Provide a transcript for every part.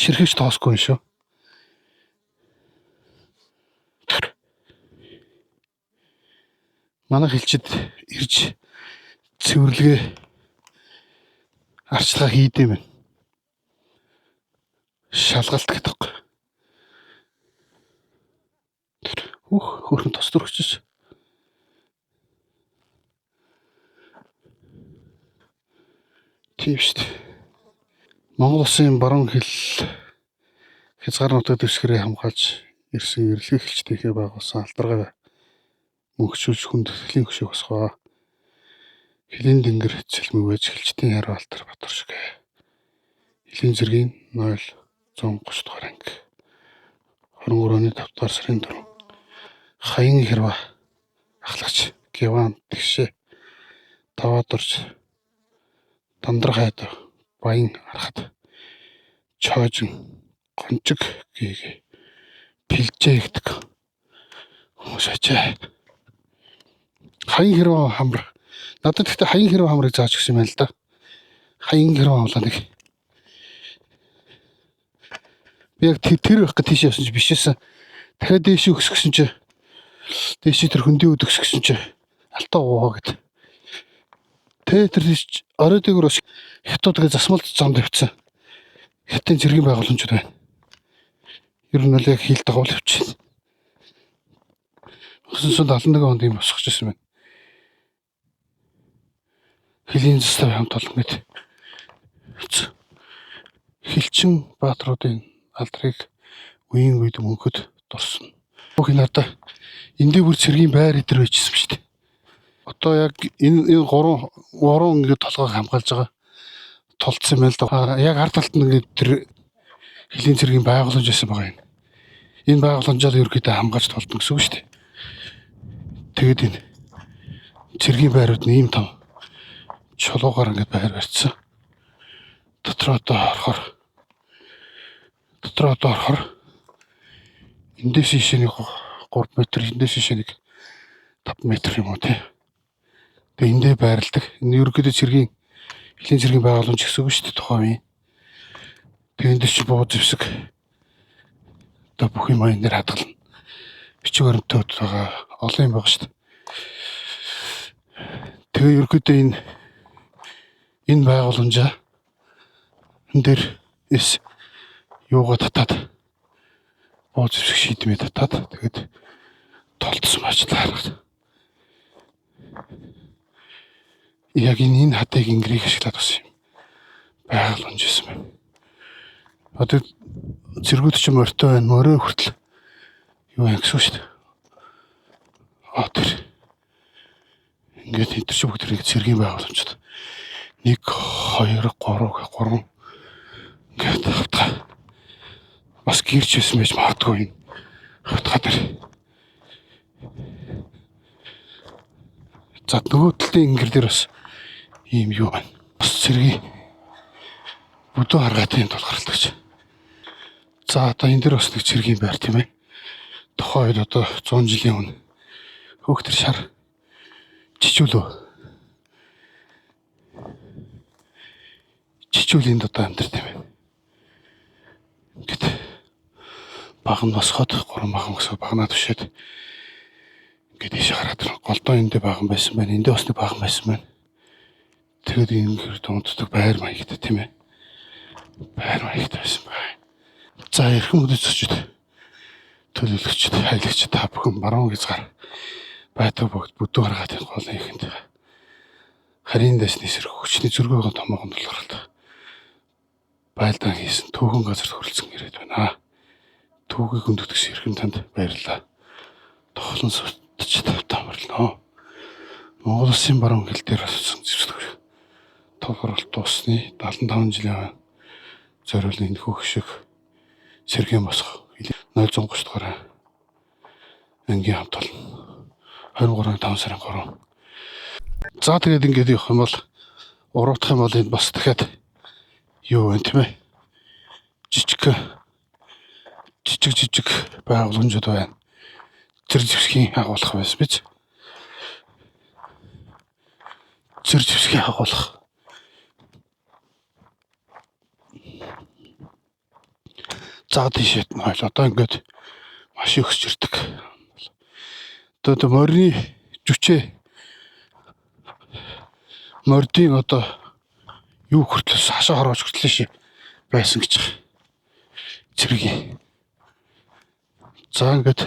ширхэж тоосгүй шүү. Манай хилчид ирж цэвэрлэгээ арчлага хийдэм байна. Шалгалт гэдэг. Хөрхөн тос төрчихөж. Тийм шүү дээ. Монгол Улсын баруун хил хязгаар нутаг дэвсгэрээ хамгаалж ирсэн эрэлхий хилчдийнхээ байгуулсан алдаргай мөнхчүүлж хүндэтгэлийн хөшөө босгоо. Хилийн дэнгэр цэлмэг байж хилчдийн яруу алтар Батөршиг. Хилийн зэргийн 0130 дугаар анги. 23 оны 5 дугаар сарын 4. Хаян хэрва ахлагч Геван тэгшээ таваад орж Дандар хайд баян арахад чоожин гончиг гийг пилжээ гэдэг. Шачаа. Хаян хэрва хамар. Надад гэхдээ хаян хэрва хамрыг зааж өгсөн юм байна л да. Хаян хэрва хамлаа нэг. Би яг тэр байх гэж тийш явсан чи бишээсэн. Дахиад дээш өгсгсөн чи дээш тэр хөндий өдөгсгсөн чи алтаа уугаа гэд. Тэр оройдгоор бас хятадыг засмалд замд явцсан. Хятадын цэргийн байгууламжууд байна. Ер нь л яг хил дагуул явчихсан. 1971 онд юм босгож ирсэн байна. Хилийн застав хамт олон мэд. Хилчин баатруудын алдрыг үеийн үед мөнхөд дурсан. Бүх энэ одоо эндээ бүр цэргийн байр идэр байжсэн шүү дээ. Одоо яг энэ гурван ингээд толгойг хамгаалж байгаа тулцсан юм л да. Яг ард талд нь ингээд тэр хилийн цэргийн байгууламж байсан байгаа юм. Энэ байгууламжаар ерөөдөө хамгаалж толдсон гэсэн үг шүү дээ. Тэгээд энэ цэргийн байрууд нь ийм том чулуугаар ингээд байр барьсан. Дотроо орохоор эндээс ийшээ нэг 3 м, эндээс ийшээ нэг 5 м юм уу тий. Тэгээ эндээ байрладаг. Энэ ерөөдөө цэргийн хилийн цэргийн байгууламж гэсэн үг шүү дээ тухайн үеийн. Тэгээ эндээс чи бууз зэвсэг. Одоо бүх юм энэ дээр хадгална. Бичиг баримтууд байгаа олон юм байгаа шүү дээ. Тэгээ ерөөдөө энэ байгууламжаа энэ дээр юугаа татаад бууз зэвсэг шийдмээ татаад тэгээд толтсон ажлаа хараад. Яг энэ хатыг ингэрийг ашиглаад бас юм байгууламж байсан байна. Одоо цэргүүд ч морьтой байна, морой хүртэл юу юм гэсэн шүү дээ. Тэр ингээд хэдэр ч бүгд цэргийн байгууламжууд 1 2 3 ингээд хавтгаа бас гэрч байсан байж магадгүй юм. Хавтгаа дээр. За нөгөө талын ингэр дээр бас ийм юу байна. Бас цэргийн бүдүү харгаатын тулгарлагч. За одоо энэ дээр бас нэг цэргийн байр тийм ээ. Тухайн үед одоо 100 жилийн өмнө хөөхтөр шар чичүүл энд одоо амьдарч тийм ээ. Ингээд баг нь босоход 3 баган өсөө багнаа түшээд ингээд ийшээ хараад голдоо эндээ баган байсан байна. Эндээ бас нэг баган байсан байна. Тэгээд энэ дунддаг байр маягтай тийм ээ. Байр маягтай байсан байна. За эрхэм хүндэтгэгчид, төлөөлөгчид, хайлагчид та бүхэн баруун хязгаар байдаг бүгд бүдүү харгаатын гол ихэнд харийн дэсний сэрх хүчний зөргөөгөө томоохон тулгаралт байлдаан хийсэн түүхэн газарт хүрэлцэн ирээд байна. Түүхийг хүндэтгч эрхэм танд баярлалаа. Тоглон сутч тавтамарлаа. Монгол Улсын баруун хил дээр болсон зэвсэг тулгаралт дуусны 75 жилийн зориулны энэ хөшөг сэргийн босго 0130 дугаар ангийн хамт олон 23-ны 5 сарын 3. За тэгээд ингээд явах юм бол уруудах юм бол энэ бас дахиад юу вэ тийм ээ? Жижиг байгууламжууд байна. Цэр зэвсгийн агуулах байсан биз? Цэр зэвсгийн агуулах. За тийшээ нойл одоо ингээд маш өсч ирдэг. Одоо морины жүчээ мордын одоо юу хүртэл хашаа хороож хүртэл шээ байсан гэж зэрэг. За ингээд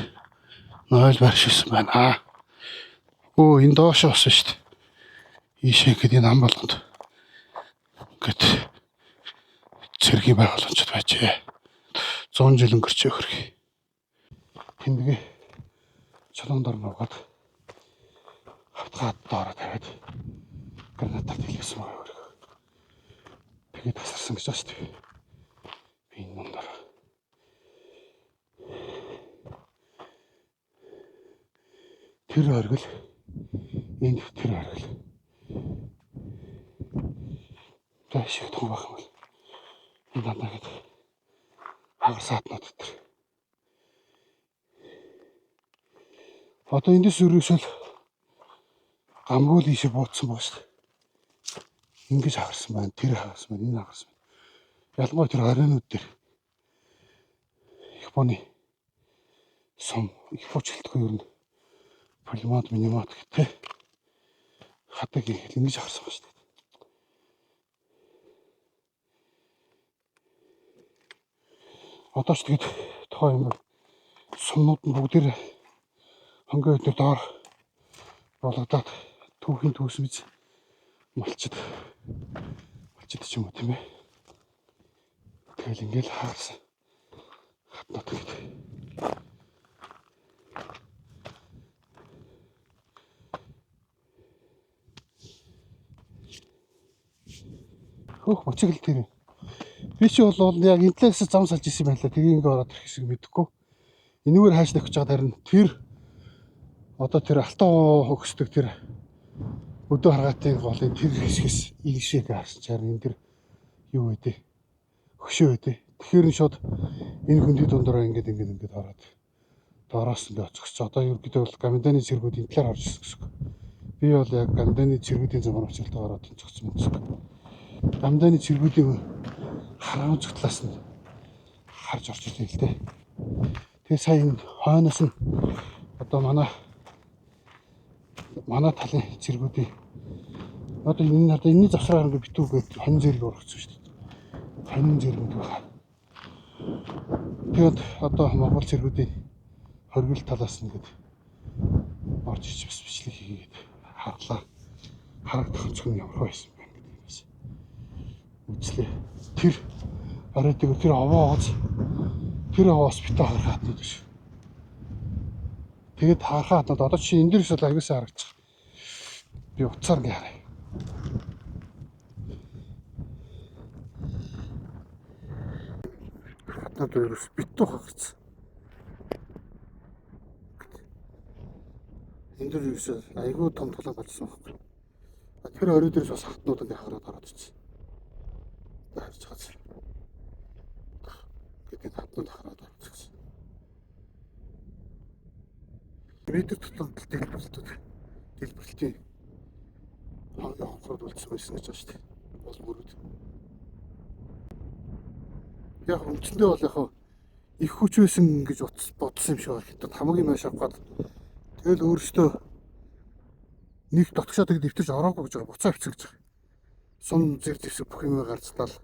нойл барьшилсан байна. Өө энэ доошоо болсон шүү дээ. Ийшээ ингээд энэ ам болгонд ингээд цэргийн байгууламжууд байжээ. 100 жил өнгөрч хөрх. Тэндгээ чулуун дор нуугаад хавтгаад доороо тавиад гранатаар тэлсэн байгаа хөрх. Тэгээд тасарсан гэж байна шүү дээ. Би энэ нундаар тэр оргил энэ тэр оргил тааш том байх юм бол энэ дандаа гэдэг хагар саатнууд дээр одоо эндээс өрөөсөл гамгүй л ийшээ буудсан байгаа шүү дээ. Ингэж хагарсан байна, тэр хагарсан байна, энэ хагарсан байна. Ялангуяа тэр оройнууд дээр их боны сум их буучлалтгүй юу н полимод минимод гэдэг хадаг ингэж харсан ба шүү дээ. Одоо ч тэгээд тухайн юм сумнууд нь бүгдээр хөнгөө өдөр доор болгодоод түүхийн түүсмэз малчд ч юм уу тийм ээ. Тэгэл ингээл хаарсан хатнууд гэдэг. Хөөх мөчгөл тэр. Би чи бол яг интлээс зам салж исэн юм байна лээ. Тэгээ ингээ ороод ирэх шиг мэдэхгүй. Энэгээр хааш тавьчих чад харин тэр одоо тэр алтан хөгсдөг тэр өдөө харгаатын голын тэр хэсгээс ийшээ гарсан чарна энэ тэр юу вэ? Хөшөө вэ? Тэгэхээр нь шууд энэ хөндөд дондороо ингээд ороод доороос нь оцгоч. Одоо ерөөдөө бол гамданы цэргүүд энэ талаар орж ирсэн гэсэн. Би бол яг гамданы цэргүүдийн замаар очилтоо ороод зогссон юм гэсэн. Гамданы цэргүүдийн хараан зүтлаас нь харж орж ирлээ л дээ. Тэгээ сая энэ хойноос нь одоо манай талын цэргүүдийн одоо энэний завсраар ингээ битүүгээд хонь зэрэг урагцсан шүү дээ. Хонь зэрэг байгаа. Тэгээд одоо Монгол цэргүүдийн хоригдол талаас нь ингээд орж ич бас бичлэг хийгээд харлаа. Харагдах онцгой нь ямар байсан бэ гэдэг юм шиг. Үзлээ. Тэр оройдгоо тэр овоос битээ харахад нь шүү. Тэгээд харахад одоо чи энэ дээрс бол аягаас харагдчих. Би уцаар ингээ харъя. Хатнад өрөөс битүү хагарсан. Энэ дээр юусаа айгүй том тулаа болчихсон байхгүй. Тэр орой дээрс бас хатнууд ингээ хараад ороод ирсэн. Харж байгаа. Тэгээд хатнууд хараад ороод ирсэн. Метр тутам дэлбэрэлтийн хонхрууд үлдсэн байсан гэж байна шүү дээ. Бол бүрүүд. Яг үндсэндээ бол яг их хүч байсан гэж бодсон юм шиг байна. Хятад хамгийн маш авгаад тэгэл өөрөөсөө нэг дотгошоо тэг дэвтэрч ороогүй гэж байгаа. Буцаа авчихсан гэж байгаа. Сум зэр зэвсэг бүх юм гарцтал.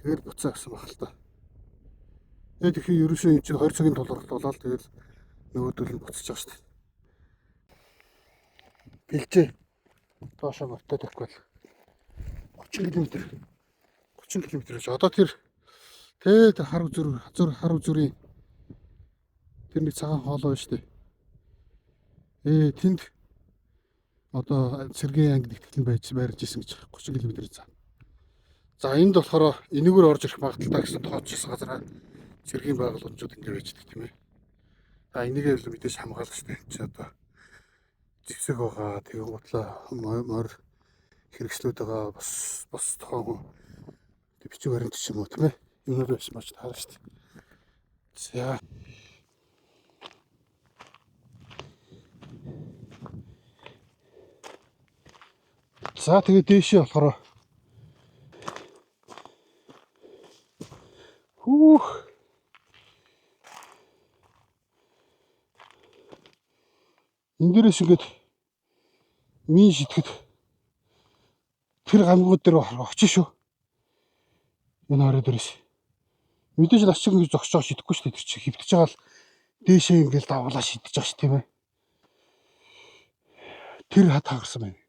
Тэгэл буцаа авсан баг л та. Тэгээд их ерөөсөө энэ чинь 20 цагийн тулгарт болоод тэгэл нөгөөдөл нь буцаж байгаа шүү дээ. Бэлжээ. Доошоо мөртөө тавьхгүй 30 км гэж. Одоо тэр хар үзүрийн тэр нэг цагаан хоолой шүү дээ. Тэнд одоо цэргийн анги нэгтгэл байрж исэн гэж 30 км зам. За энд болохоор энэгээр орж ирэх магадaltaй гэсэн тооцсон газараа цэргийн байгууламжууд ингэ байждаг тийм ээ. Энийгээ л мэдээж хамгаалах хэрэгтэй. Чи одоо зэвсэг байгаа, тэгээ гутлаа морь хэрэгслүүд байгаа, бас тухайн бичиг баримт ч юм уу тийм ээ. Юмнууд байсан байж таарна шүү дээ. За тэгээ дээшээ болохоор энэ дээрээс ингээд мин шитгэд тэр гамгууд дээр очиж шүү. Энэ орой дээрээс мэдээж нас чиг ингэж зогсож байгаа шидэхгүй шүү дээ. Тэр чинь хөвтөж байгаа л дээшээ ингээд давуулаа шидэж байгаа ш тийм ээ. Тэр хад хаагарсан байна.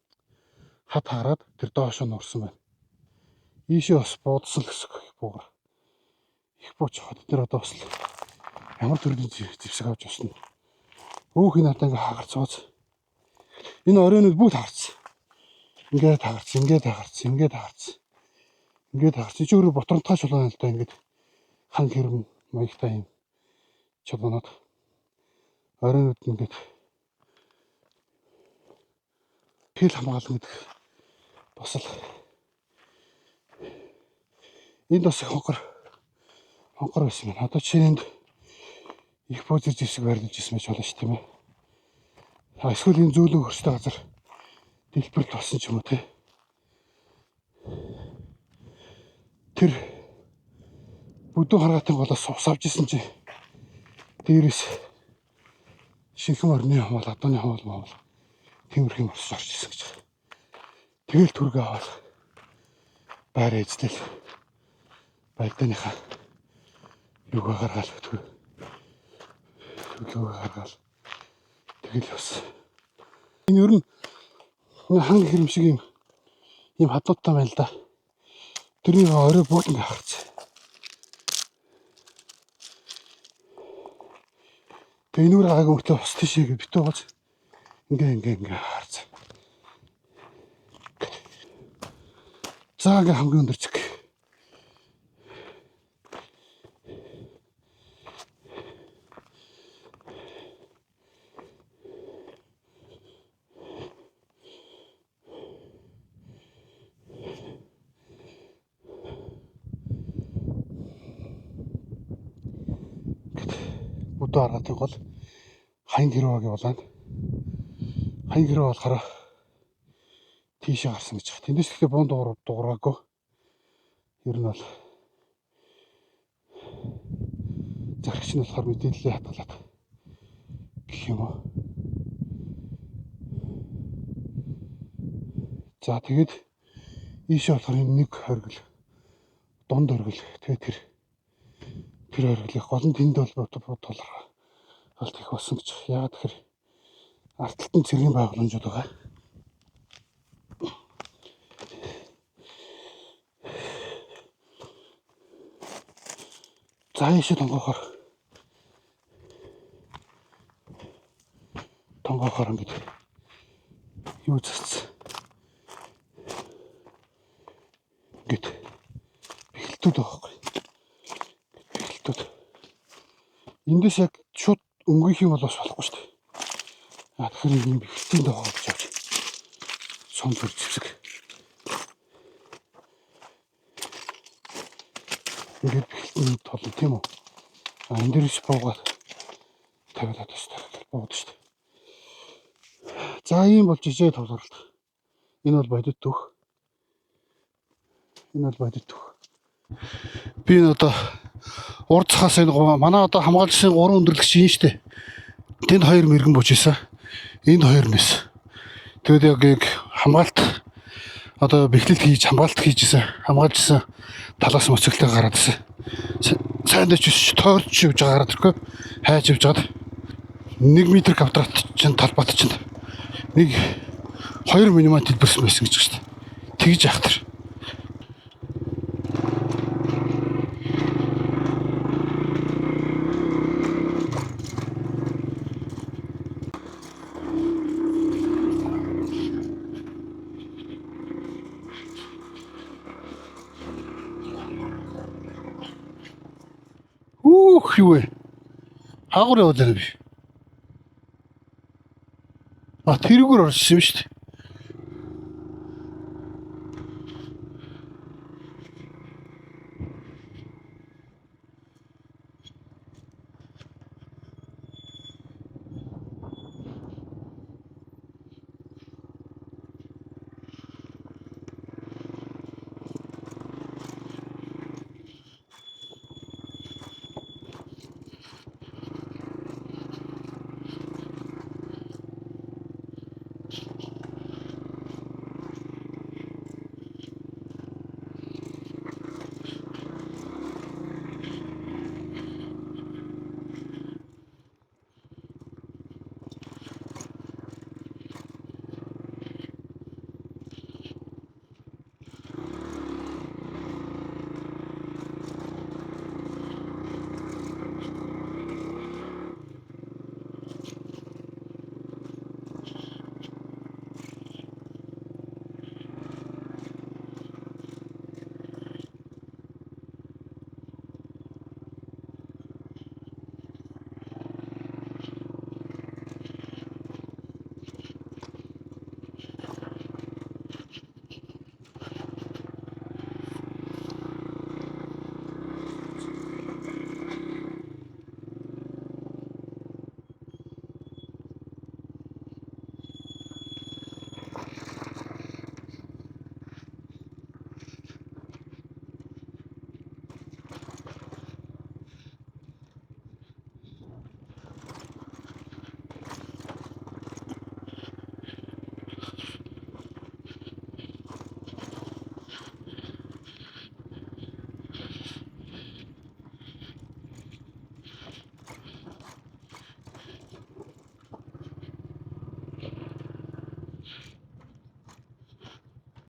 Хад хараад тэр доошоо нурсан байна. Ийшээ бас буудсан л гэсэн их буугаар. Их бууч хот дээр одоо бас ямар төрлийн зэвсэг авч явсан. Өөхий надаа ингээ хагарцгооц. Энэ оройнууд бүгд хагарцсан. Ингээд хагарцсан, ингээд хагарцсан, ингээд хагарцсан. Ингээд хагарцсан. Чи өөрөө ботронтгай чулуун л да ингээд хан хэрэг маягтай юм чулуунууд. Оройнууд ингээд хэл хамгаална гэдэг бас л энд бас хонхор байсан байна. Одоо чинь энд их бозэр зэвсэг байрлуулж ирсэн байж болно шүү тийм ээ. Эсвэл энэ зөөлөн хөрстэй газар дэлбэрэлт болсон ч юм уу те. Тэр бүдүүн харгаатын голоос ус авч исэн чи дээрээс шинхэн орны хамаал адууны хамаал маавал тиймэрхүү орж ирсэн гэж. Тэгэл түргээ аваад байр эзлэл байлдааныхаа юугаа гаргаал төлөвлөгөө гаргаал тэгэл бас энэ ер нь хан хэрэм шиг юм хадуудтай байна л да. Тэрний орой бүгд ингээ харц. Тэгээ энүүр агааг өртөө бас тийшээ битүү гоц ингээ харц. За ингээ хамгийн өндөр чиг. Бүдүү харгаатын гол хайн гэрвагийн болоод хайн гэрваа болохоор тийшээ гарсан гэж байна. Тэндээс ихтэй буун дуураагүй. Ер нь бол зарагч нь болохоор мэдээлэлээ хатгалаад гэх юм уу. За тэгээд ийшээ болохоор нэг хоригл дунд оргил тэгээд тэр оргилыг гол нь тэнд бол толгой алт их болсон гэж. Яагаад тэгэхээр арталтан цэргийн байгууламжууд байгаа. За ийшээ тонгоохоор ингэж юу зассан. Гэт бэлтүүд байхгүй. Бэлтүүд. Эндээс яг шууд өнгөх юм бол бас болохгүй шүү дээ. Тэгэхээр энэ бэлтийн доо гэж авч сон зүр зэвсэг. Ингээд бэлтийн тол тийм үү? Энэ дээрс буугаад тавиулаад байна. Буугаад шүү дээ. За ийм бол жижиг товлоролт. Энэ бол бодит түүх. Энэ бол бодит түүх. Би энэ одоо урд цахаас энэ манай одоо хамгаалжсэн 3 өндөрлөгч юм шүү дээ. Тэнд 2 мэрэгэн бууж исэн. Энд 2 нэс. Тэгээд яг хамгаалт одоо бэхлэлт хийж хамгаалт хийжсэн. Хамгаалжсэн талаас моцоглоо гараад исэн. Сайн дэвч тойрч явж байгаа гараад ирэхгүй. Хайж явж байгаад 1 м квадрат чинь талбайт чинь нэг 2 минимум дэлбэрсэн байсан гэж байна. Тэгж яхтар. Юу вэ? Хаагур явуулаа би. Тэрүүгээр орсон юм шүү дээ.